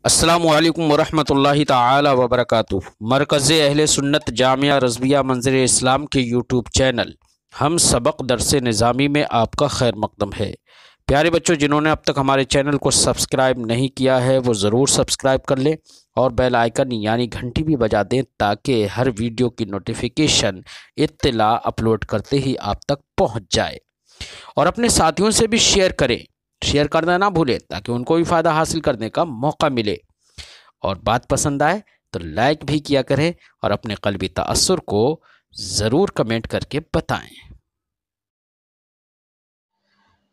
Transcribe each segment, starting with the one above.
السلام علیکم ورحمۃ اللہ تعالی وبرکاتہ۔ مرکز اہل سنت جامعہ رضویہ منظر اسلام کے یوٹیوب چینل ہم سبق درس نظامی میں آپ کا خیر مقدم ہے۔ پیارے بچوں، جنہوں نے اب تک ہمارے چینل کو سبسکرائب نہیں کیا ہے وہ ضرور سبسکرائب کر لیں اور بیل آئیکن یعنی گھنٹی بھی بجا دیں تاکہ ہر ویڈیو کی نوٹیفیکیشن اطلاع اپلوڈ کرتے ہی آپ تک پہنچ جائے، اور اپنے ساتھیوں سے بھی شیئر کرنا نہ بھولیں تاکہ ان کو بھی فائدہ حاصل کرنے کا موقع ملے، اور بات پسند آئے تو لائک بھی کیا کریں اور اپنے قلبی تأثر کو ضرور کمنٹ کر کے بتائیں۔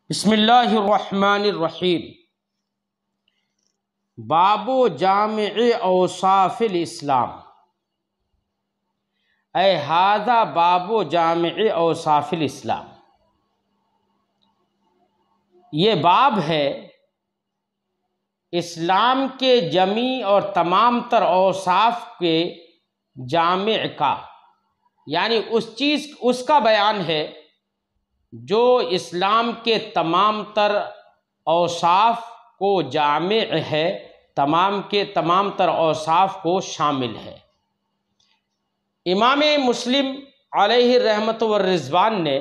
بسم اللہ الرحمن الرحیم۔ باب جامع اوصاف الاسلام، اے ھذا باب جامع اوصاف الاسلام، یہ باب ہے اسلام کے جمیع اور تمام تر اوصاف کے جامع کا، یعنی اس کا بیان ہے جو اسلام کے تمام تر اوصاف کو جامع ہے، تمام تر اوصاف کو شامل ہے۔ امام مسلم علیہ رحمت والرضوان نے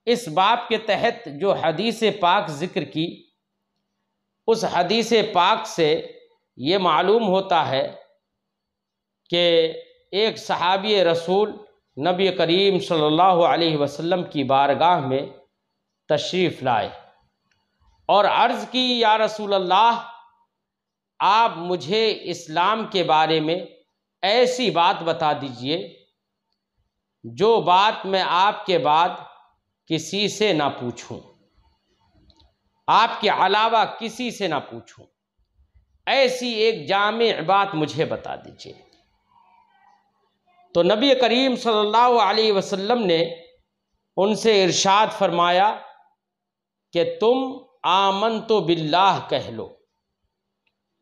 اس باب کے تحت جو حدیث پاک ذکر کی، اس حدیث پاک سے یہ معلوم ہوتا ہے کہ ایک صحابی رسول نبی کریم صلی اللہ علیہ وسلم کی بارگاہ میں تشریف لائے اور عرض کی، یا رسول اللہ، آپ مجھے اسلام کے بارے میں ایسی بات بتا دیجئے جو بات میں آپ کے بعد کسی سے نہ پوچھوں، آپ کے علاوہ کسی سے نہ پوچھوں، ایسی ایک جامع بات مجھے بتا دیجئے۔ تو نبی کریم صلی اللہ علیہ وسلم نے ان سے ارشاد فرمایا کہ تم آمنت باللہ کہہ لو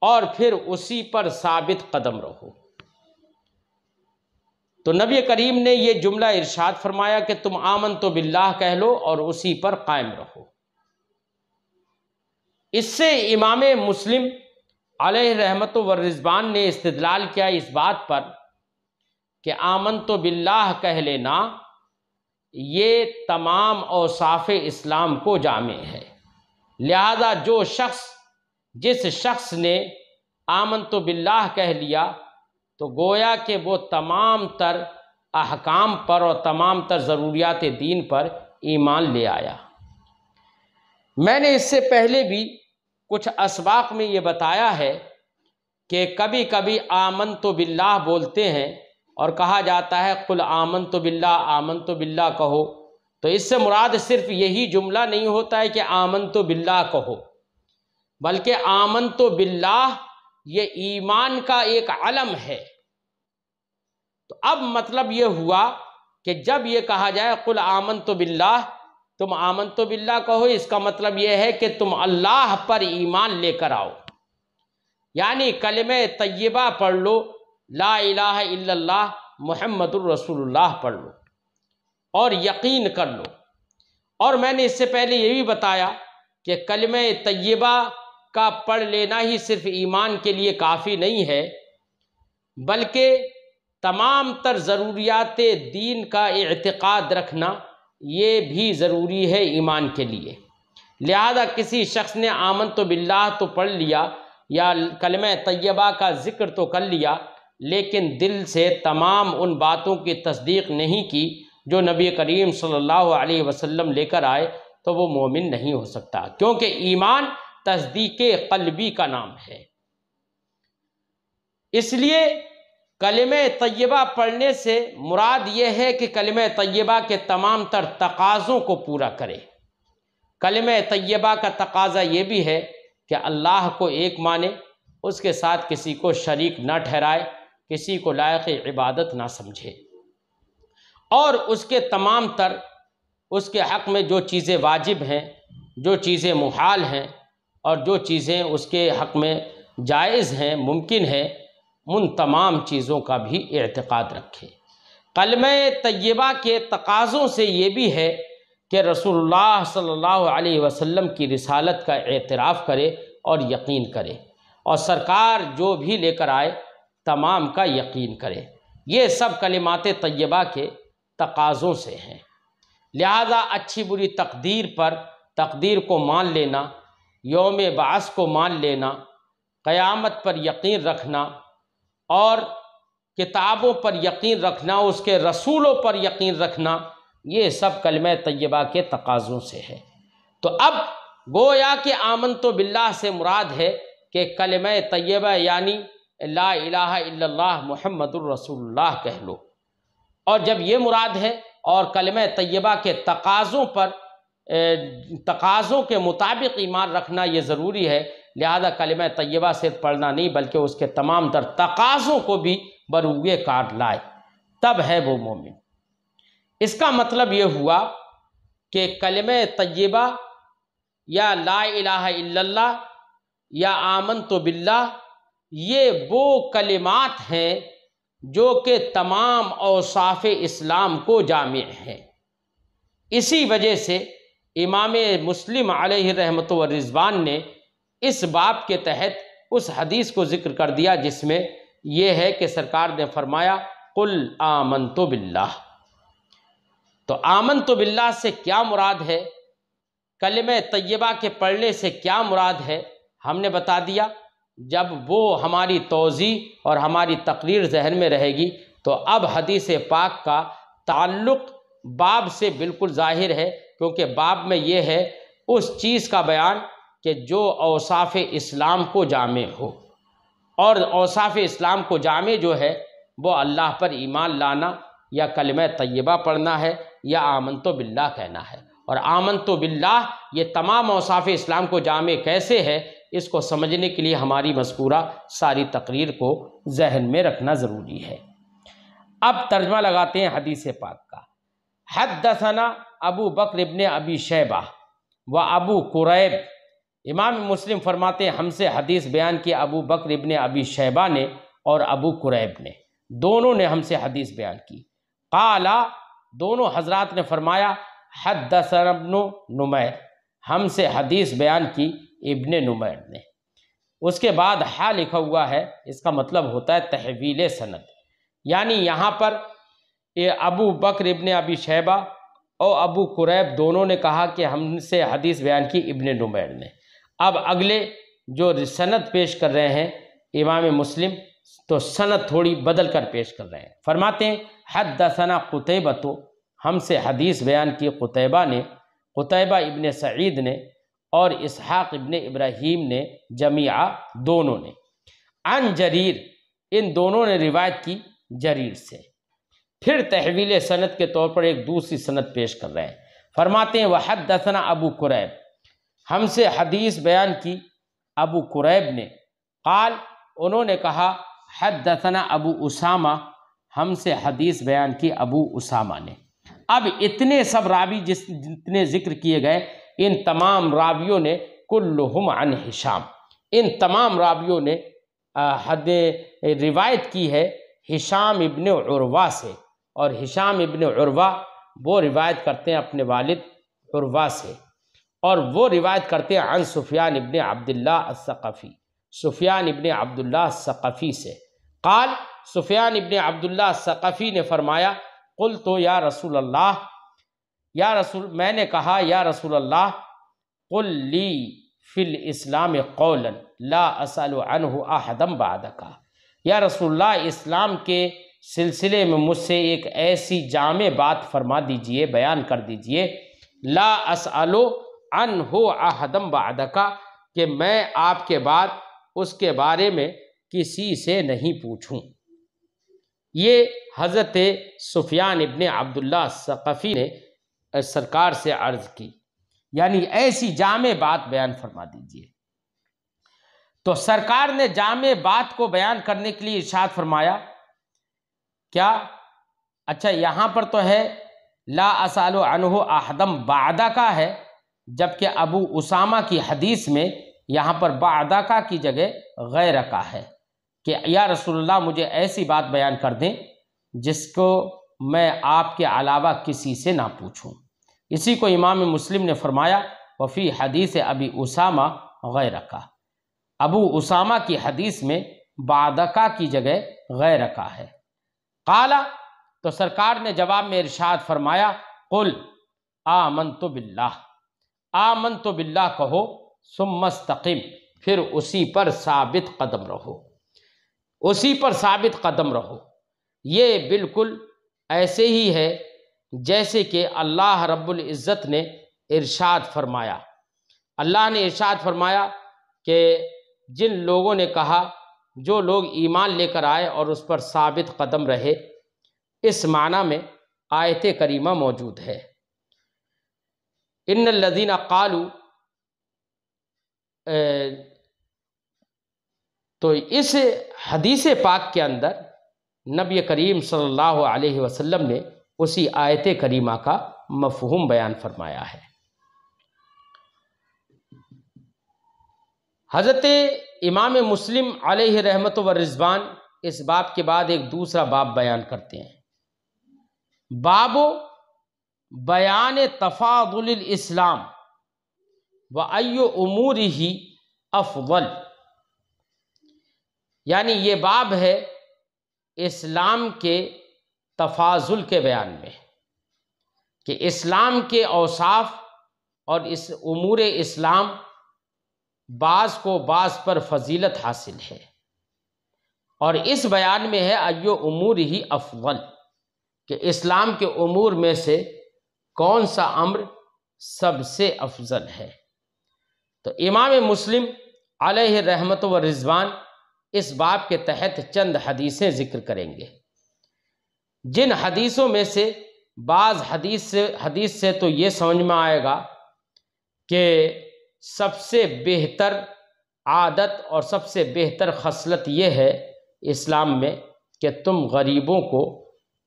اور پھر اسی پر ثابت قدم رہو۔ تو نبی کریم نے یہ جملہ ارشاد فرمایا کہ تم آمنت باللہ کہہ لو اور اسی پر قائم رہو۔ اس سے امام مسلم علیہ رحمت والرضوان نے استدلال کیا اس بات پر کہ آمنت باللہ کہہ لینا یہ تمام اوصاف اسلام کو جامع ہے، لہذا جس شخص نے آمنت باللہ کہہ لیا تو گویا کہ وہ تمام تر احکام پر اور تمام تر ضروریات دین پر ایمان لے آیا۔ میں نے اس سے پہلے بھی کچھ اسباق میں یہ بتایا ہے کہ کبھی کبھی آمنت باللہ بولتے ہیں اور کہا جاتا ہے قل آمنت باللہ کہو، تو اس سے مراد صرف یہی جملہ نہیں ہوتا ہے کہ آمنت باللہ کہو، بلکہ آمنت باللہ یہ ایمان کا ایک علم ہے۔ تو اب مطلب یہ ہوا کہ جب یہ کہا جائے قل آمنت باللہ، تم آمنت باللہ کہو، اس کا مطلب یہ ہے کہ تم اللہ پر ایمان لے کر آؤ، یعنی کلمہ طیبہ پڑھ لو، لا الہ الا اللہ محمد الرسول اللہ پڑھ لو اور یقین کر لو۔ اور میں نے اس سے پہلے یہ بھی بتایا کہ کلمہ طیبہ کا پڑھ لینا ہی صرف ایمان کے لیے کافی نہیں ہے، بلکہ تمام تر ضروریات دین کا اعتقاد رکھنا یہ بھی ضروری ہے ایمان کے لیے۔ لہذا کسی شخص نے آمنت باللہ تو پڑھ لیا یا کلمہ طیبہ کا ذکر تو کر لیا، لیکن دل سے تمام ان باتوں کی تصدیق نہیں کی جو نبی کریم صلی اللہ علیہ وسلم لے کر آئے، تو وہ مومن نہیں ہو سکتا، کیونکہ ایمان تصدیق قلبی کا نام ہے۔ اس لیے کلمہ طیبہ پڑھنے سے مراد یہ ہے کہ کلمہ طیبہ کے تمام تر تقاضوں کو پورا کرے۔ کلمہ طیبہ کا تقاضا یہ بھی ہے کہ اللہ کو ایک مانے، اس کے ساتھ کسی کو شریک نہ ٹھہرائے، کسی کو لائق عبادت نہ سمجھے، اور اس کے تمام تر اس کے حق میں جو چیزیں واجب ہیں، جو چیزیں محال ہیں، اور جو چیزیں اس کے حق میں جائز ہیں، ممکن ہیں، ان تمام چیزوں کا بھی اعتقاد رکھے۔ کلمہ طیبہ کے تقاضوں سے یہ بھی ہے کہ رسول اللہ صلی اللہ علیہ وسلم کی رسالت کا اعتراف کرے اور یقین کرے، اور سرکار جو بھی لے کر آئے تمام کا یقین کرے۔ یہ سب کلمات طیبہ کے تقاضوں سے ہیں۔ لہذا اچھی بری تقدیر پر، تقدیر کو مان لینا، یوم بعث کو مان لینا، قیامت پر یقین رکھنا اور کتابوں پر یقین رکھنا، اس کے رسولوں پر یقین رکھنا، یہ سب کلمہ طیبہ کے تقاضوں سے ہے۔ تو اب گویا کہ آمنت باللہ سے مراد ہے کہ کلمہ طیبہ یعنی لا الہ الا اللہ محمد الرسول اللہ کہہ لو، اور جب یہ مراد ہے اور کلمہ طیبہ کے تقاضوں کے مطابق ایمان رکھنا یہ ضروری ہے، لہذا کلمہ طیبہ صرف پڑھنا نہیں بلکہ اس کے تمام تر تقاضوں کو بھی بروئے کار لائے، تب ہے وہ مومن۔ اس کا مطلب یہ ہوا کہ کلمہ طیبہ یا لا الہ الا اللہ یا آمنت باللہ یہ وہ کلمات ہیں جو کہ تمام اوصاف اسلام کو جامع ہیں۔ اسی وجہ سے امام مسلم علیہ رحمۃ و رضوان نے اس باب کے تحت اس حدیث کو ذکر کر دیا جس میں یہ ہے کہ سرکار نے فرمایا قل آمنت باللہ۔ تو آمنت باللہ سے کیا مراد ہے، کلمہ طیبہ کے پڑھنے سے کیا مراد ہے، ہم نے بتا دیا۔ جب وہ ہماری توضیح اور ہماری تقریر ذہن میں رہے گی تو اب حدیث پاک کا تعلق باب سے بالکل ظاہر ہے، کیونکہ باب میں یہ ہے اس چیز کا بیان کہ جو اوصاف اسلام کو جامع ہو، اور اوصاف اسلام کو جامع جو ہے وہ اللہ پر ایمان لانا یا کلمہ طیبہ پڑھنا ہے یا آمنت باللہ کہنا ہے۔ اور آمنت باللہ یہ تمام اوصاف اسلام کو جامع کیسے ہے، اس کو سمجھنے کے لیے ہماری مذکورہ ساری تقریر کو ذہن میں رکھنا ضروری ہے۔ اب ترجمہ لگاتے ہیں حدیث پاک کا۔ حدثنا ابو بکر ابن ابی شیبہ و ابو قریب، امام مسلم فرماتے ہیں ہم سے حدیث بیان کی ابو بکر ابن ابی شیبہ نے اور ابو قریب نے، دونوں نے ہم سے حدیث بیان کی۔ قالا، دونوں حضرات نے فرمایا حدثنا ابن نمیر، ہم سے حدیث بیان کی ابن نمیر نے۔ اس کے بعد ہا لکھا ہوا ہے، اس کا مطلب ہوتا ہے تحویل سند، یعنی یہاں پر ابو بکر ابن ابی شیبہ اور ابو قریب دونوں نے کہا کہ ہم سے حدیث بیان کی ابن نمیر نے۔ اب اگلے جو سند پیش کر رہے ہیں امام مسلم، تو سند تھوڑی بدل کر پیش کر رہے ہیں۔ فرماتے ہیں حدثنا قتیبہ، ہم سے حدیث بیان کی قتیبہ نے، قتیبہ ابن سعید نے اور اسحاق ابن ابراہیم نے، جمیعہ دونوں نے، عن جریر، ان دونوں نے روایت کی جریر سے۔ پھر تحویل سند کے طور پر ایک دوسری سند پیش کر رہے ہیں۔ فرماتے ہیں وحدثنا ابو قریب، ہم سے حدیث بیان کی ابو قریب نے، قال، انہوں نے کہا حدثنا ابو اسامہ، ہم سے حدیث بیان کی ابو اسامہ نے۔ اب اتنے سب راوی جتنے ذکر کیے گئے، ان تمام راویوں نے کلہم عن ہشام، ان تمام راویوں نے روایت کی ہے ہشام ابن عروہ سے، اور ہشام ابن عروہ وہ روایت کرتے ہیں اپنے والد عروہ سے، اور وہ روایت کرتے ہیں عن سفیان ابن عبداللہ الثقفی، سفیان ابن عبداللہ الثقفی سے۔ قال، سفیان ابن عبداللہ الثقفی نے فرمایا قلت یا رسول اللہ، میں نے کہا یا رسول اللہ، قل لی فی الاسلام قولا لا اسأل عنہ احدا بعدک، یا رسول اللہ اسلام کے سلسلے میں مجھ سے ایک ایسی جامع بات فرما دیجئے، بیان کر دیجئے، لا اسأل عنہ احدا بعدک، کہ میں آپ کے بعد اس کے بارے میں کسی سے نہیں پوچھوں۔ یہ حضرت سفیان ابن عبداللہ الثقفی نے سرکار سے عرض کی، یعنی ایسی جامع بات بیان فرما دیجئے۔ تو سرکار نے جامع بات کو بیان کرنے کے لیے ارشاد فرمایا کیا؟ اچھا، یہاں پر تو ہے لا اسأل عنہ احدا بعدک ہے، جبکہ ابو اسامہ کی حدیث میں یہاں پر بعدک کی جگہ غیرک ہے، کہ یا رسول اللہ مجھے ایسی بات بیان کر دیں جس کو میں آپ کے علاوہ کسی سے نہ پوچھوں۔ اسی کو امام مسلم نے فرمایا وفی حدیث ابی اسامہ غیرک، ابو اسامہ کی حدیث میں بعدکا کی جگہ غیرکا ہے۔ قالا، تو سرکار نے جواب میں ارشاد فرمایا، قل آمنت باللہ، آمنت باللہ کہو، ثم استقم، پھر اسی پر ثابت قدم رہو، اسی پر ثابت قدم رہو۔ یہ بالکل ایسے ہی ہے جیسے کہ اللہ رب العزت نے ارشاد فرمایا۔ اللہ نے ارشاد فرمایا کہ جن لوگوں نے کہا، جو لوگ ایمان لے کر آئے اور اس پر ثابت قدم رہے، اس معنی میں آیت کریمہ موجود ہے۔ ان الذین قالوا، تو اس حدیث پاک کے اندر نبی کریم صلی اللہ علیہ وسلم نے اسی آیت کریمہ کا مفہوم بیان فرمایا ہے۔ حضرت امام مسلم علیہ رحمت و رضوان اس باب کے بعد ایک دوسرا باب بیان کرتے ہیں، باب بیان تفاضل الاسلام و ای امورہ افضل، یعنی یہ باب ہے اسلام کے تفاضل کے بیان میں، کہ اسلام کے اوصاف اور اس امور اسلام بعض کو بعض پر فضیلت حاصل ہے، اور اس بیان میں ہے ایو امور ہی افضل، کہ اسلام کے امور میں سے کون سا امر سب سے افضل ہے۔ تو امام مسلم علیہ رحمت و رضوان اس باب کے تحت چند حدیثیں ذکر کریں گے، جن حدیثوں میں سے بعض حدیث سے تو یہ سمجھ میں آئے گا کہ سب سے بہتر عادت اور سب سے بہتر خصلت یہ ہے اسلام میں کہ تم غریبوں کو،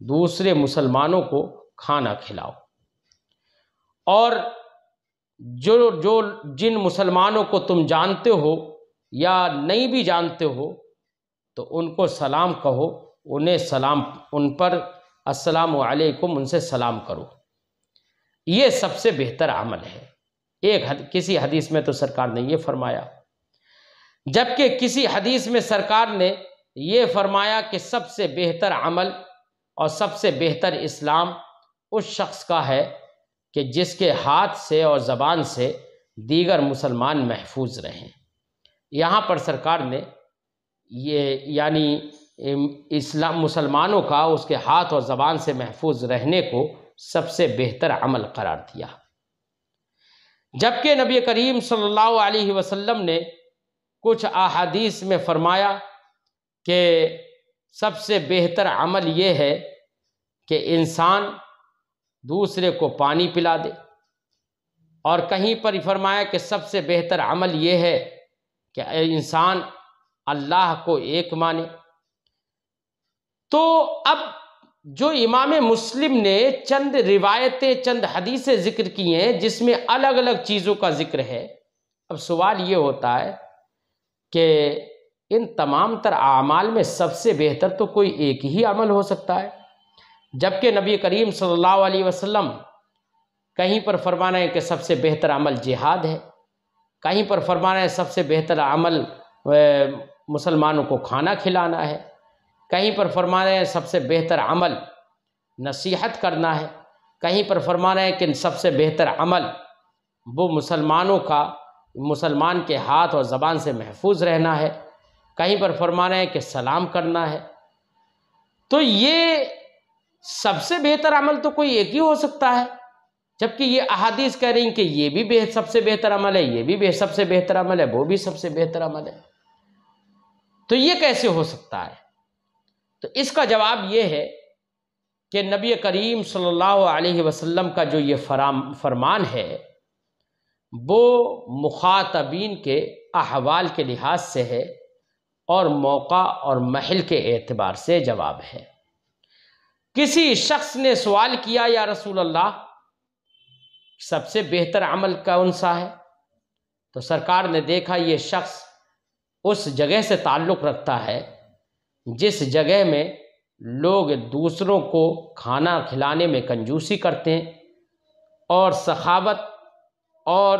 دوسرے مسلمانوں کو کھانا کھلاؤ، اور جن مسلمانوں کو تم جانتے ہو یا نہیں بھی جانتے ہو تو ان کو سلام کہو، ان پر السلام علیکم، ان سے سلام کرو، یہ سب سے بہتر عمل ہے۔ کسی حدیث میں تو سرکار نے یہ فرمایا، جبکہ کسی حدیث میں سرکار نے یہ فرمایا کہ سب سے بہتر عمل اور سب سے بہتر اسلام اس شخص کا ہے کہ جس کے ہاتھ سے اور زبان سے دیگر مسلمان محفوظ رہیں۔ یہاں پر سرکار نے یہ یعنی اسلام مسلمانوں کا اس کے ہاتھ اور زبان سے محفوظ رہنے کو سب سے بہتر عمل قرار دیا، جبکہ نبی کریم صلی اللہ علیہ وسلم نے کچھ احادیث میں فرمایا کہ سب سے بہتر عمل یہ ہے کہ انسان دوسرے کو پانی پلا دے، اور کہیں پر فرمایا کہ سب سے بہتر عمل یہ ہے کہ انسان اللہ کو ایک مانے۔ تو اب جو امام مسلم نے چند روایتیں، چند حدیثیں ذکر کی ہیں جس میں الگ الگ چیزوں کا ذکر ہے، اب سوال یہ ہوتا ہے کہ ان تمام تر اعمال میں سب سے بہتر تو کوئی ایک ہی عمل ہو سکتا ہے، جبکہ نبی کریم صلی اللہ علیہ وسلم کہیں پر فرمانا ہے کہ سب سے بہتر عمل جہاد ہے، کہیں پر فرمانا ہے سب سے بہتر عمل مسلمانوں کو کھانا کھلانا ہے، کہیں پر فرمانا ہے سب سے بہتر عمل نصیحت کرنا ہے، کہیں پر فرمانا ہے کہ سب سے بہتر عمل وہ مسلمان کے ہاتھ اور زبان سے محفوظ رہنا ہے، کہیں پر فرمانا ہے کہ سلام کرنا ہے۔ تو یہ سب سے بہتر عمل تو کوئی ایک ہی ہو سکتا ہے، جبکہ یہ احادیث کہہ رہی ہیں کہ یہ بھی سب سے بہتر عمل ہے، یہ بھی سب سے بہتر عمل ہے، وہ بھی سب سے بہتر عمل ہے۔ تو یہ کیسے ہو سکتا ہے؟ تو اس کا جواب یہ ہے کہ نبی کریم صلی اللہ علیہ وسلم کا جو یہ فرمان ہے وہ مخاطبین کے احوال کے لحاظ سے ہے اور موقع اور محل کے اعتبار سے جواب ہے۔ کسی شخص نے سوال کیا، یا رسول اللہ سب سے بہتر عمل کون سا ہے؟ تو سرکار نے دیکھا یہ شخص اس جگہ سے تعلق رکھتا ہے جس جگہ میں لوگ دوسروں کو کھانا کھلانے میں کنجوسی کرتے ہیں اور سخاوت اور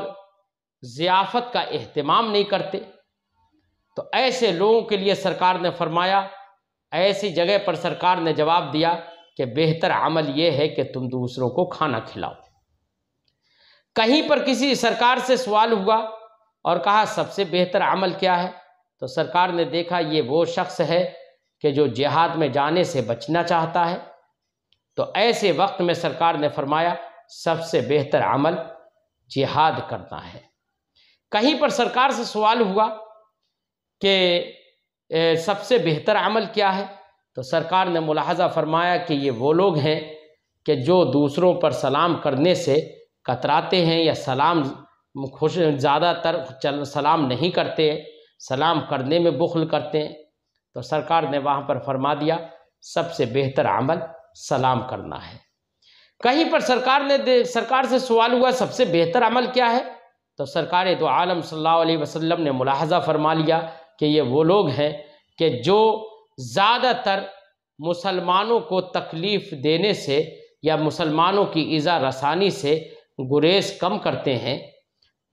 ضیافت کا اہتمام نہیں کرتے، تو ایسے لوگوں کے لیے سرکار نے فرمایا، ایسی جگہ پر سرکار نے جواب دیا کہ بہتر عمل یہ ہے کہ تم دوسروں کو کھانا کھلاؤ۔ کہیں پر کسی سرکار سے سوال ہوا اور کہا سب سے بہتر عمل کیا ہے، تو سرکار نے دیکھا یہ وہ شخص ہے کہ جو جہاد میں جانے سے بچنا چاہتا ہے، تو ایسے وقت میں سرکار نے فرمایا سب سے بہتر عمل جہاد کرنا ہے۔ کہیں پر سرکار سے سوال ہوا کہ سب سے بہتر عمل کیا ہے، تو سرکار نے ملاحظہ فرمایا کہ یہ وہ لوگ ہیں کہ جو دوسروں پر سلام کرنے سے کتراتے ہیں یا زیادہ تر سلام نہیں کرتے، سلام کرنے میں بخل کرتے ہیں۔ تو سرکار نے وہاں پر فرما دیا سب سے بہتر عمل سلام کرنا ہے۔ کہیں پر سرکار سے سوال ہوا سب سے بہتر عمل کیا ہے، تو سرکار دو عالم صلی اللہ علیہ وسلم نے ملاحظہ فرما لیا کہ یہ وہ لوگ ہیں کہ جو زیادہ تر مسلمانوں کو تکلیف دینے سے یا مسلمانوں کی ایذا رسانی سے گریز کم کرتے ہیں۔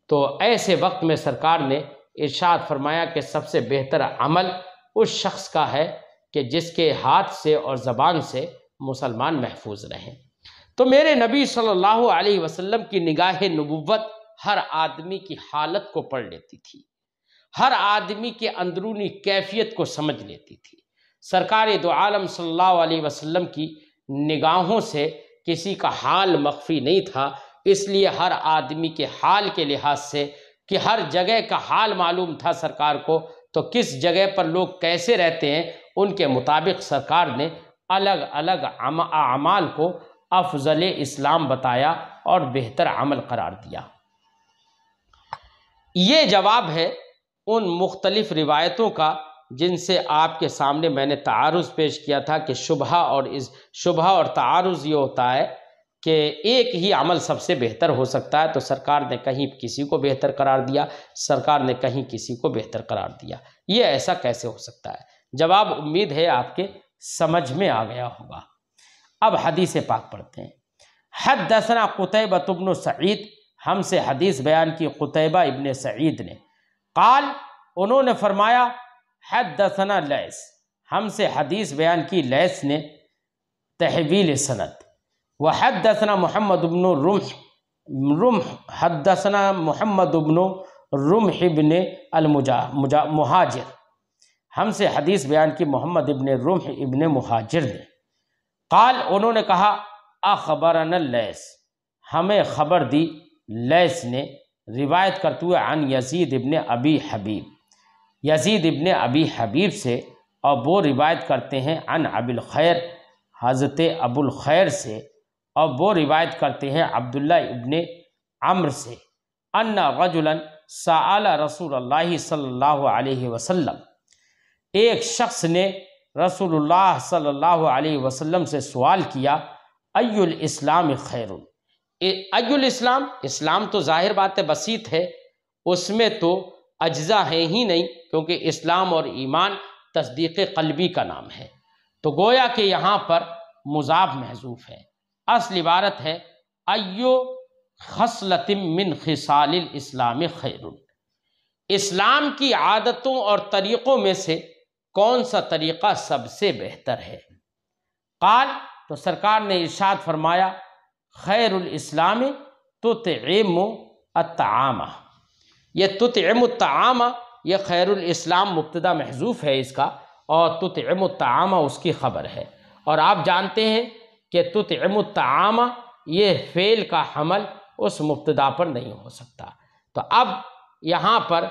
تو ایسے وقت میں سرکار نے ارشاد فرمایا کہ سب سے بہتر عمل اس شخص کا ہے کہ جس کے ہاتھ سے اور زبان سے مسلمان محفوظ رہیں۔ تو میرے نبی صلی اللہ علیہ وسلم کی نگاہ نبوت ہر آدمی کی حالت کو پڑھ لیتی تھی، ہر آدمی کے اندرونی کیفیت کو سمجھ لیتی تھی۔ سرکار دو عالم صلی اللہ علیہ وسلم کی نگاہوں سے کسی کا حال مخفی نہیں تھا، اس لیے ہر آدمی کے حال کے لحاظ سے کہ ہر جگہ کا حال معلوم تھا سرکار کو، تو کس جگہ پر لوگ کیسے رہتے ہیں ان کے مطابق سرکار نے الگ الگ اعمال کو افضل اسلام بتایا اور بہتر عمل قرار دیا۔ یہ جواب ہے ان مختلف روایتوں کا جن سے آپ کے سامنے میں نے تعارض پیش کیا تھا کہ شبہ اور تعارض یہ ہوتا ہے کہ ایک ہی عمل سب سے بہتر ہو سکتا ہے، تو سرکار نے کہیں کسی کو بہتر قرار دیا، سرکار نے کہیں کسی کو بہتر قرار دیا۔ یہ ایسا کیسے ہو سکتا ہے؟ جواب امید ہے آپ کے سمجھ میں آ گیا ہوگا۔ اب حدیث پاک پڑھتے ہیں۔ حدثنا قتیبہ بن سعید، ہم سے حدیث بیان کی قتیبہ ابن سعید نے، قال، انہوں نے فرمایا، حدثنا لیث، ہم سے حدیث بیان کی لیث نے تحویل سند، وحدثنا محمد بن رمح، حدثنا محمد بن رمح بن المہاجر، ہم سے حدیث بیان کی محمد ابن رمح ابن مہاجر نے، قال، انہوں نے کہا، اخبرنا لیث، ہمیں خبر دی لیث نے، روایت کرتے ہوئے عن یزید ابن ابی حبیب، یزید ابن ابی حبیب سے، اور وہ روایت کرتے ہیں عن ابی الخیر، حضرت ابو الخیر سے، اور وہ روایت کرتے ہیں عبداللہ ابن عمرو سے، ان رجلا سأل رسول اللہ صلی اللہ علیہ وسلم، ایک شخص نے رسول اللہ صلی اللہ علیہ وسلم سے سوال کیا، ای الاسلام خیر، ای الاسلام، اسلام تو ظاہر بات ہے بسیط ہے، اس میں تو اجزاء ہیں ہی نہیں، کیونکہ اسلام اور ایمان تصدیق قلبی کا نام ہے، تو گویا کہ یہاں پر مضاف محذوف ہے، اصل عبارت ہے ایو خصلۃ من خصال الاسلام خیر، اسلام کی عادتوں اور طریقوں میں سے کون سا طریقہ سب سے بہتر ہے؟ قال، تو سرکار نے ارشاد فرمایا، خیر الاسلام تطعم الطعام، یہ تطعم الطعام، یہ خیر الاسلام مبتدا محذوف ہے اس کا، اور تطعم الطعام اس کی خبر ہے، اور آپ جانتے ہیں کہ تطعم الطعام یہ فعل کا حمل اس مبتدا پر نہیں ہو سکتا، تو اب یہاں پر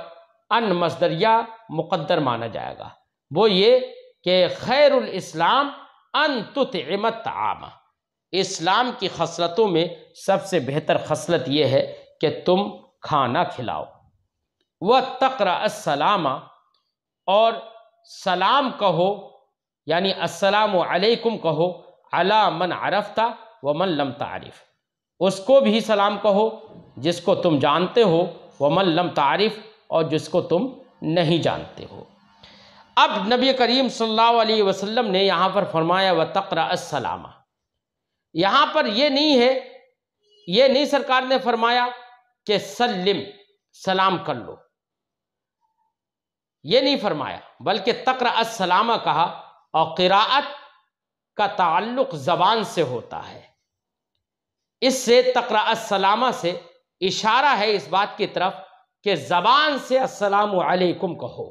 ان مصدریہ مقدر مانا جائے گا، وہ یہ کہ خیر الاسلام ان تطعم الطعام، اسلام کی خصلتوں میں سب سے بہتر خصلت یہ ہے کہ تم کھانا کھلاؤ، وتقرأ السلام، اور سلام کہو، یعنی السلام علیکم کہو، علی من عرفت ومن لم تعرف، اس کو بھی سلام کہو جس کو تم جانتے ہو، ومن لم تعرف، اور جس کو تم نہیں جانتے ہو۔ اب نبی کریم صلی اللہ علیہ وسلم نے یہاں پر فرمایا وتقرأ السلام، یہاں پر یہ نہیں ہے، یہ نہیں سرکار نے فرمایا کہ سلم، سلام کر لو، یہ نہیں فرمایا، بلکہ تقرأ السلام کہا، اور قراءت کا تعلق زبان سے ہوتا ہے۔ اس سے تقرأ السلام سے اشارہ ہے اس بات کی طرف کہ زبان سے السلام علیکم کہو۔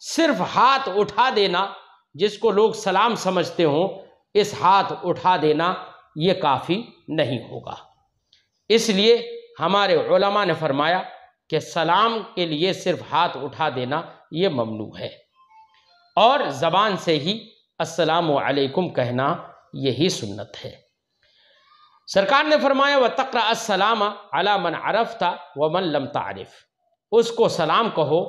صرف ہاتھ اٹھا دینا، جس کو لوگ سلام سمجھتے ہوں، اس ہاتھ اٹھا دینا یہ کافی نہیں ہوگا۔ اس لیے ہمارے علماء نے فرمایا کہ سلام کے لیے صرف ہاتھ اٹھا دینا یہ ممنوع ہے، اور زبان سے ہی السلام علیکم کہنا یہی سنت ہے۔ سرکار نے فرمایا وَتَقْرَأَ السَّلَامَ عَلَى مَنْ عَرَفْتَ وَمَنْ لَمْ تَعْرِفْ، اس کو سلام کہو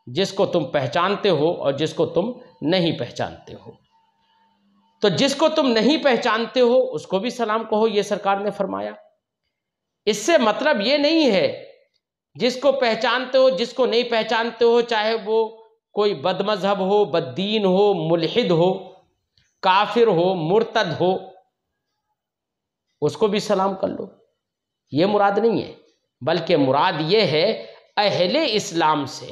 جس کو تم پہچانتے ہو اور جس کو تم نہیں پہچانتے ہو۔ تو جس کو تم نہیں پہچانتے ہو اس کو بھی سلام کہو، یہ سرکار نے فرمایا۔ اس سے مطلب یہ نہیں ہے جس کو پہچانتے ہو جس کو نہیں پہچانتے ہو، چاہے وہ کوئی بد مذہب ہو، بد دین ہو، ملحد ہو، کافر ہو، مرتد ہو، اس کو بھی سلام کر لو، یہ مراد نہیں ہے، بلکہ مراد یہ ہے اہل اسلام سے،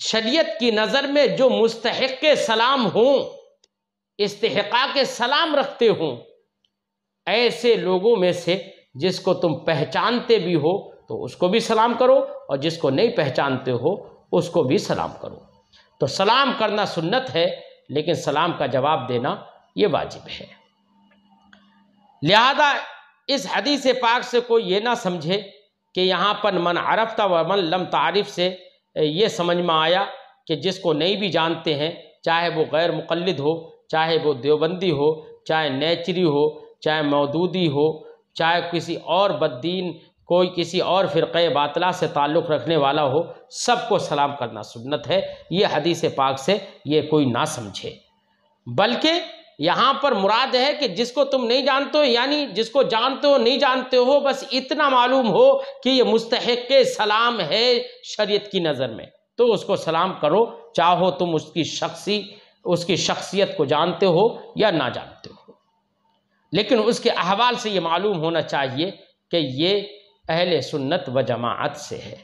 شریعت کی نظر میں جو مستحق سلام ہوں، استحقاق سلام رکھتے ہوں، ایسے لوگوں میں سے جس کو تم پہچانتے بھی ہو تو اس کو بھی سلام کرو، اور جس کو نہیں پہچانتے ہو اس کو بھی سلام کرو۔ تو سلام کرنا سنت ہے، لیکن سلام کا جواب دینا یہ واجب ہے۔ لہذا اس حدیث پاک سے کوئی یہ نہ سمجھے کہ یہاں پر من عرفت ومن لم تعرف سے یہ سمجھ میں آیا کہ جس کو نہیں بھی جانتے ہیں، چاہے وہ غیر مقلد ہو، چاہے وہ دیوبندی ہو، چاہے نیچری ہو، چاہے مودودی ہو، چاہے کسی اور بددین، کوئی کسی اور فرقہ باطلہ سے تعلق رکھنے والا ہو، سب کو سلام کرنا سنت ہے۔ یہ حدیث پاک سے یہ کوئی نہ سمجھے، بلکہ یہاں پر مراد ہے کہ جس کو تم نہیں جانتے ہو، یعنی جس کو جانتے ہو نہیں جانتے ہو، بس اتنا معلوم ہو کہ یہ مستحق سلام ہے شریعت کی نظر میں، تو اس کو سلام کرو، چاہو تم اس کی شخصیت کو جانتے ہو یا نہ جانتے ہو، لیکن اس کے احوال سے یہ معلوم ہونا چاہیے کہ یہ اہل سنت و جماعت سے ہے،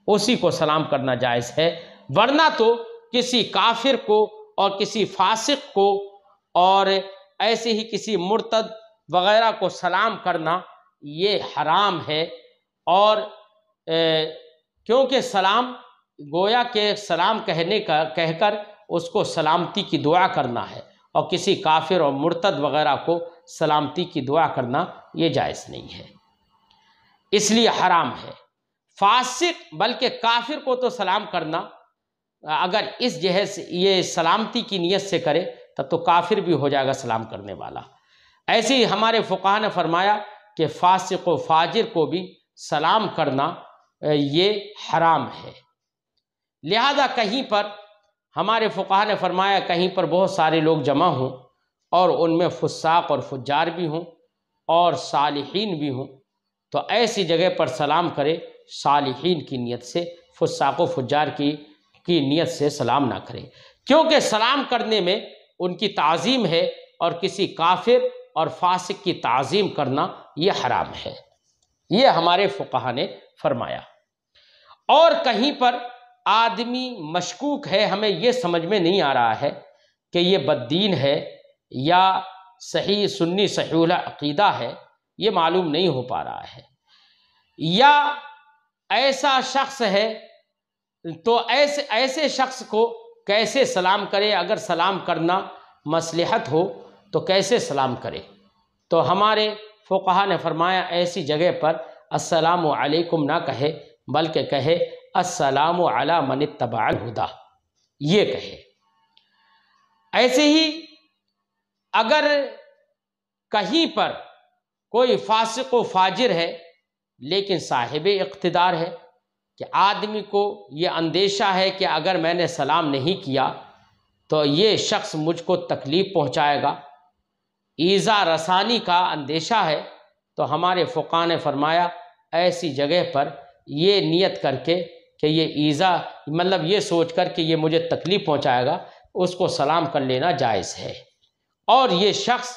اسی کو سلام کرنا جائز ہے۔ ورنہ تو کسی کافر کو اور کسی فاسق کو اور ایسے ہی کسی مرتد وغیرہ کو سلام کرنا یہ حرام ہے، اور کیونکہ سلام گویا کہ سلام کہہ کر اس کو سلامتی کی دعا کرنا ہے، اور کسی کافر اور مرتد وغیرہ کو سلامتی کی دعا کرنا یہ جائز نہیں ہے، اس لیے حرام ہے۔ فاسق بلکہ کافر کو تو سلام کرنا اگر اس جہت سے یہ سلامتی کی نیت سے کرے تب تو کافر بھی ہو جائے گا سلام کرنے والا۔ ایسے ہی ہمارے فقہا نے فرمایا کہ فاسق و فاجر کو بھی سلام کرنا یہ حرام ہے۔ لہذا کہیں پر ہمارے فقہا نے فرمایا کہیں پر بہت سارے لوگ جمع ہوں اور ان میں فساق اور فجار بھی ہوں اور صالحین بھی ہوں، تو ایسی جگہ پر سلام کرے صالحین کی نیت سے، فساق و فجار کی نیت سے سلام نہ کرے، کیونکہ سلام کرنے میں ان کی تعظیم ہے، اور کسی کافر اور فاسق کی تعظیم کرنا یہ حرام ہے، یہ ہمارے فقہا نے فرمایا۔ اور کہیں پر آدمی مشکوک ہے، ہمیں یہ سمجھ میں نہیں آ رہا ہے کہ یہ بددین ہے یا صحیح سنی صحیح عقیدہ ہے، یہ معلوم نہیں ہو پا رہا ہے، یا ایسا شخص ہے تو ایسے شخص کو کیسے سلام کرے؟ اگر سلام کرنا مصلحت ہو تو کیسے سلام کرے؟ تو ہمارے فقہا نے فرمایا ایسی جگہ پر السلام علیکم نہ کہے، بلکہ کہے السلام علی من اتبع الہدی، یہ کہے۔ ایسے ہی اگر کہیں پر کوئی فاسق و فاجر ہے لیکن صاحب اقتدار ہے، کہ آدمی کو یہ اندیشہ ہے کہ اگر میں نے سلام نہیں کیا تو یہ شخص مجھ کو تکلیف پہنچائے گا، ایذا رسانی کا اندیشہ ہے، تو ہمارے فقہا نے فرمایا ایسی جگہ پر یہ نیت کر کے کہ یہ ایذا مطلب یہ سوچ کر کہ یہ مجھے تکلیف پہنچائے گا، اس کو سلام کر لینا جائز ہے، اور یہ شخص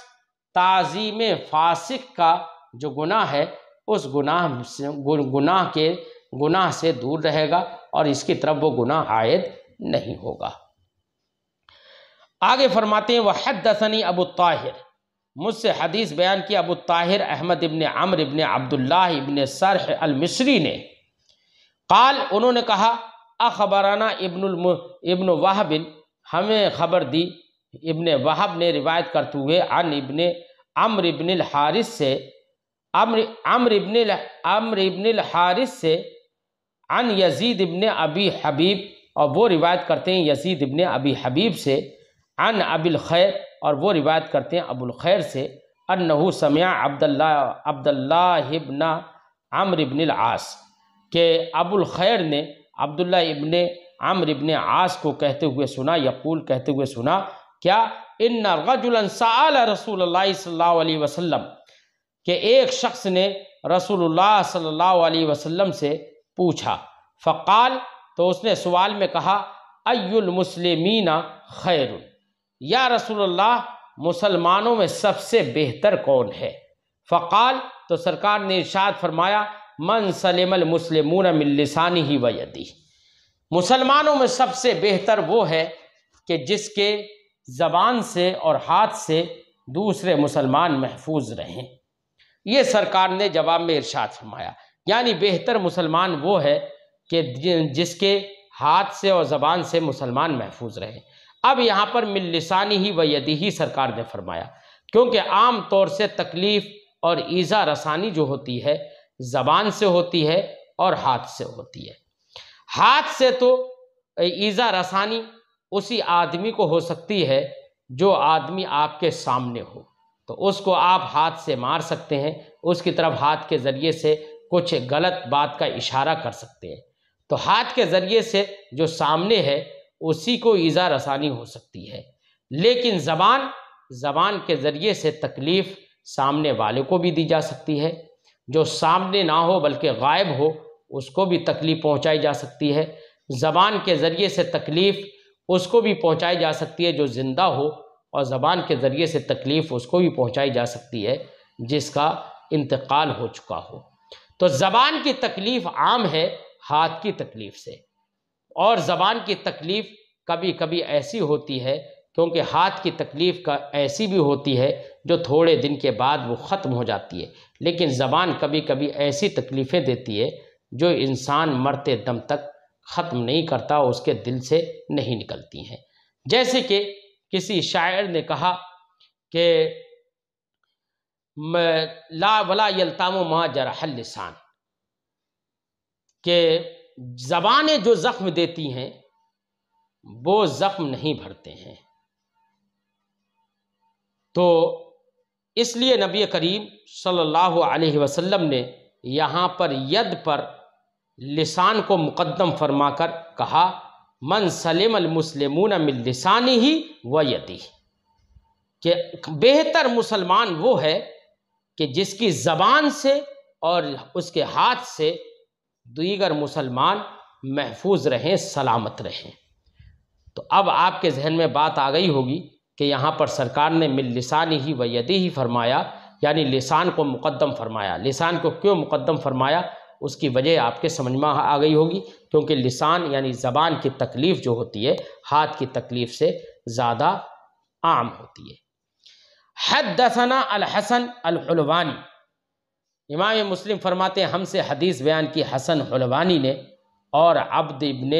تعظیم فاسق کا جو گناہ ہے اس گناہ سے دور رہے گا اور اس کی طرف وہ گناہ عائد نہیں ہوگا۔ آگے فرماتے ہیں وحدثنی ابو الطاہر، مجھ سے حدیث بیان کی ابو الطاہر احمد ابن عمرو ابن عبداللہ ابن سرح المصری نے، قال انہوں نے کہا اخبرنا ابن وہب، ہمیں خبر دی ابن وہب نے روایت کرتے ہوئے عن ابن عمرو ابن الحارث سے، عمرو ابن الحارث سے عن یزید ابن ابی حبیب، اور وہ روایت کرتے ہیں یزید ابن ابی حبیب سے، عن ابی الخیر، اور وہ روایت کرتے ہیں ابو الخیر سے، انہو سمع عبداللہ ابن عمرو ابن العاص، کہ ابو الخیر نے عبداللہ ابن عمرو ابن عاص کو کہتے ہوئے سنا، یقول کہتے ہوئے سنا، کیا ان رجلا سأل رسول اللہ صلی اللہ علیہ وسلم، کہ ایک شخص نے رسول اللہ صلی اللہ علیہ وسلم سے پوچھا، فقال، تو اس نے سوال میں کہا ای المسلمین خیر، یا رسول اللہ مسلمانوں میں سب سے بہتر کون ہے؟ فقال، تو سرکار نے ارشاد فرمایا من سلم المسلمون من لسانہ و یدہ، مسلمانوں میں سب سے بہتر وہ ہے کہ جس کے زبان سے اور ہاتھ سے دوسرے مسلمان محفوظ رہیں۔ یہ سرکار نے جواب میں ارشاد فرمایا، یعنی بہتر مسلمان وہ ہے کہ جس کے ہاتھ سے اور زبان سے مسلمان محفوظ رہیں۔ اب یہاں پر من لسانہ و یدہ سرکار نے فرمایا، کیونکہ عام طور سے تکلیف اور ایذا رسانی جو ہوتی ہے زبان سے ہوتی ہے اور ہاتھ سے ہوتی ہے۔ ہاتھ سے تو ایذا رسانی اسی آدمی کو ہو سکتی ہے جو آدمی آپ کے سامنے ہو، تو اس کو آپ ہاتھ سے مار سکتے ہیں، اس کی طرف ہاتھ کے ذریعے سے کچھ غلط بات کا اشارہ کر سکتے ہیں، تو ہاتھ کے ذریعے سے جو سامنے ہے اسی کو ایذا رسانی ہو سکتی ہے۔ لیکن زبان کے ذریعے سے تکلیف سامنے والے کو بھی دی جا سکتی ہے، جو سامنے نہ ہو بلکہ غائب ہو اس کو بھی تکلیف پہنچائی جا سکتی ہے۔ زبان کے ذریعے سے تکلیف اس کو بھی پہنچائی جا سکتی ہے جو زندہ ہو، اور زبان کے ذریعے سے تکلیف اس کو بھی پہنچائی جا سکتی ہے جس کا انتقال ہو چکا ہو۔ تو زبان کی تکلیف عام ہے ہاتھ کی تکلیف سے، اور زبان کی تکلیف کبھی کبھی ایسی ہوتی ہے، کیونکہ ہاتھ کی تکلیف کا ایسی بھی ہوتی ہے جو تھوڑے دن کے بعد وہ ختم ہو جاتی ہے، لیکن زبان کبھی کبھی ایسی تکلیفیں دیتی ہے جو انسان مرتے دم تک ختم نہیں کرتا، اس کے دل سے نہیں نکلتی ہیں۔ جیسے کہ کسی شاعر نے کہا کہ لا ولا یلتام ما جرح اللسان، کہ زبانیں جو زخم دیتی ہیں وہ زخم نہیں بھرتے ہیں۔ تو اس لیے نبی کریم صلی اللہ علیہ وسلم نے یہاں پر ید پر لسان کو مقدم فرما کر کہا من سلم المسلمون من لسانہ و یدہ، کہ بہتر مسلمان وہ ہے کہ جس کی زبان سے اور اس کے ہاتھ سے دیگر مسلمان محفوظ رہیں، سلامت رہیں۔ تو اب آپ کے ذہن میں بات آ گئی ہوگی کہ یہاں پر سرکار نے من لسانہ و یدہ فرمایا، یعنی لسان کو مقدم فرمایا۔ لسان کو کیوں مقدم فرمایا اس کی وجہ آپ کے سمجھ میں آ گئی ہوگی، کیونکہ لسان یعنی زبان کی تکلیف جو ہوتی ہے ہاتھ کی تکلیف سے زیادہ عام ہوتی ہے۔ حدثنا الحسن الحلوانی، امام مسلم فرماتے ہیں ہم سے حدیث بیان کی حسن حلوانی نے اور عبد ابن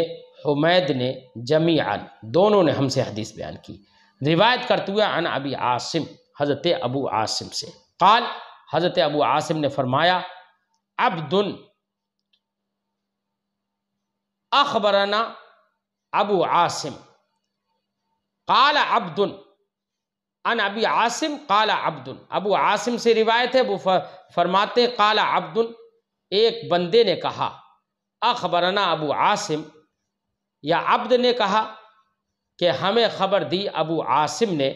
حمید نے جمیعاً، دونوں نے ہم سے حدیث بیان کی، روایت کرتے ہوئے عن ابی عاصم، حضرت ابو عاصم سے، قال، حضرت ابو عاصم نے فرمایا عبد اخبرنا ابو عاصم قال عبد عن ابی عاصم قال عبد، ابو عاصم سے روایت ہے، وہ فرماتے قال عبد، ایک بندے نے کہا، اخبرنا ابو عاصم، یا عبد نے کہا کہ ہمیں خبر دی ابو عاصم نے،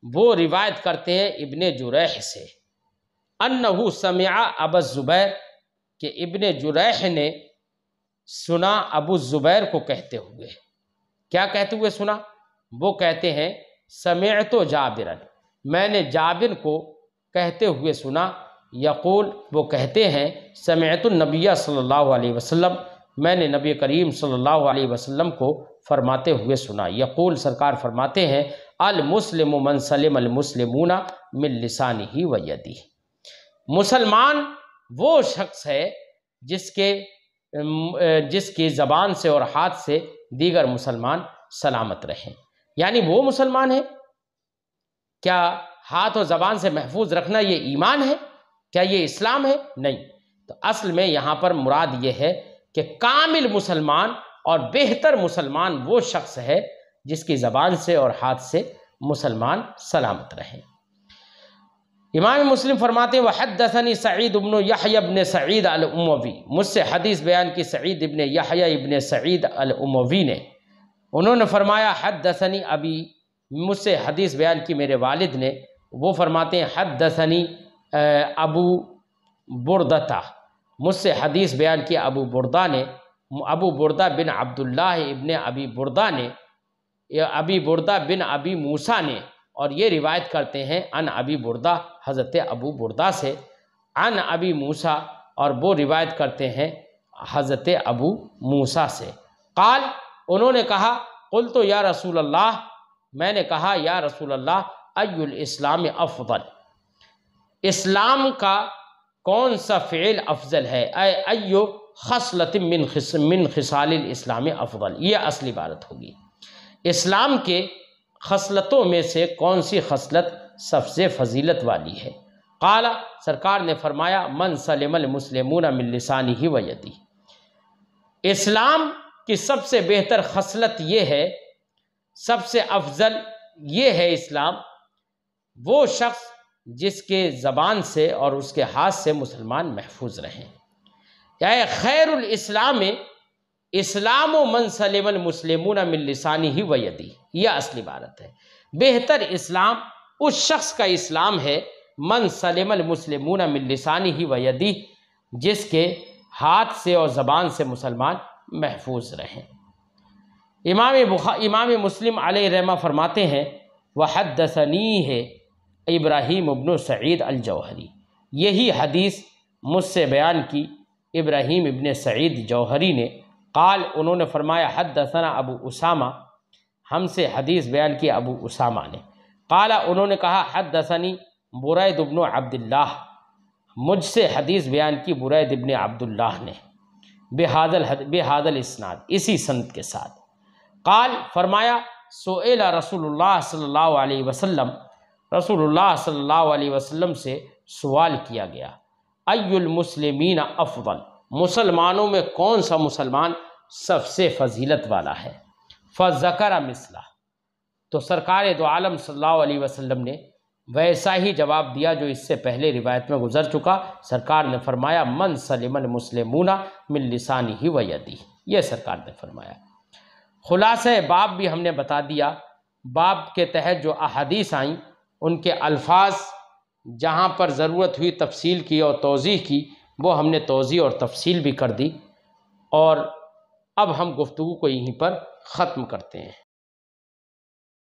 وہ روایت کرتے ہیں ابن جریح سے، انہو سمع ابا الزبیر، کہ ابن جریح نے سنا ابو الزبیر کو کہتے ہوئے، کیا کہتے ہوئے سنا؟ وہ کہتے ہیں سمعت جابرا، میں نے جابر کو کہتے ہوئے سنا، یقول، وہ کہتے ہیں سمعت النبی صلی اللہ علیہ وسلم، میں نے نبی کریم صلی اللہ علیہ وسلم کو فرماتے ہوئے سنا۔ یقول، سرکار فرماتے ہیں، المسلم من سلم المسلمون من لسانہ و یدہ، مسلمان وہ شخص ہے جس کی زبان سے اور ہاتھ سے دیگر مسلمان سلامت رہیں۔ یعنی وہ مسلمان ہے۔ کیا ہاتھ اور زبان سے محفوظ رکھنا یہ ایمان ہے؟ کیا یہ اسلام ہے؟ نہیں۔ تو اصل میں یہاں پر مراد یہ ہے کہ کامل مسلمان اور بہتر مسلمان وہ شخص ہے جس کی زبان سے اور ہاتھ سے مسلمان سلامت رہیں۔ امام مسلم فرماتے ہیں، وحدثنی سعید بن یحییٰ بن سعید الاموی، مجھ سے حدیث بیان کی سعید ابن یحییٰ ابن سعید الاموی نے، انہوں نے فرمایا حدثنی ابی، مجھ سے حدیث بیان کی میرے والد نے، وہ فرماتے ہیں حدثنی ابو بردہ، مجھ سے حدیث بیان کی ابو بردہ نے، ابو بردہ بن عبداللہ ابن ابی بردہ نے، ابی بردہ بن ابی موسیٰ نے، اور یہ روایت کرتے ہیں ان ابی بردہ، حضرت ابو بردہ سے، ان ابی موسیٰ، اور وہ روایت کرتے ہیں حضرت ابو موسیٰ سے، قال، انہوں نے کہا، قلت یا رسول اللہ، میں نے کہا یا رسول اللہ، ای الاسلام افضل، اسلام کا کون سا فعل افضل ہے؟ ای خصلۃ من خصال الاسلام افضل، یہ اصلی عبارت ہوگی، اسلام کے خصلتوں میں سے کون سی خصلت سب سے فضیلت والی ہے؟ قال، سرکار نے فرمایا، من سلم المسلمون من لسانہ و یدہ، اسلام کی سب سے بہتر خصلت یہ ہے، سب سے افضل یہ ہے اسلام، وہ شخص جس کے زبان سے اور اس کے ہاتھ سے مسلمان محفوظ رہیں۔ یعنی خیر الاسلام اسلام و من سلم المسلمون من لسانہ و یدہ، یہ اصلی عبارت ہے۔ بہتر اسلام اس شخص کا اسلام ہے، من سلم المسلمون من لسانہ و یدہ، جس کے ہاتھ سے اور زبان سے مسلمان محفوظ رہیں۔ امام مسلم علیہ رحمہ فرماتے ہیں، وحدثنیہ ابراہیم ابن سعید الجوہری، یہی حدیث مجھ سے بیان کی ابراہیم ابن سعید جوہری نے، قال، انہوں نے فرمایا، حدثنا ابو اسامہ، ہم سے حدیث بیان کی ابو اسامہ نے، قال، انہوں نے کہا، حدثنی برید ابن عبداللہ، مجھ سے حدیث بیان کی برید ابن عبداللہ نے، بہذا الاسناد، اسی سند کے ساتھ، قال، فرمایا، سئل رسول اللہ صلی اللہ علیہ وسلم، رسول اللہ صلی اللہ علیہ وسلم سے سوال کیا گیا، ای المسلمین افضل، مسلمانوں میں کون سا مسلمان سب سے فضیلت والا ہے؟ فذکر مثلہ، تو سرکار دو عالم صلی اللہ علیہ وسلم نے ویسا ہی جواب دیا جو اس سے پہلے روایت میں گزر چکا۔ سرکار نے فرمایا، من سلم المسلمون من لسانہ و یدہ، یہ سرکار نے فرمایا۔ خلاصہ باب بھی ہم نے بتا دیا، باب کے تحت جو احادیث آئیں ان کے الفاظ جہاں پر ضرورت ہوئی تفصیل کی اور توضیح کی، وہ ہم نے توضیح اور تفصیل بھی کر دی، اور اب ہم گفتگو کو یہیں پر ختم کرتے ہیں۔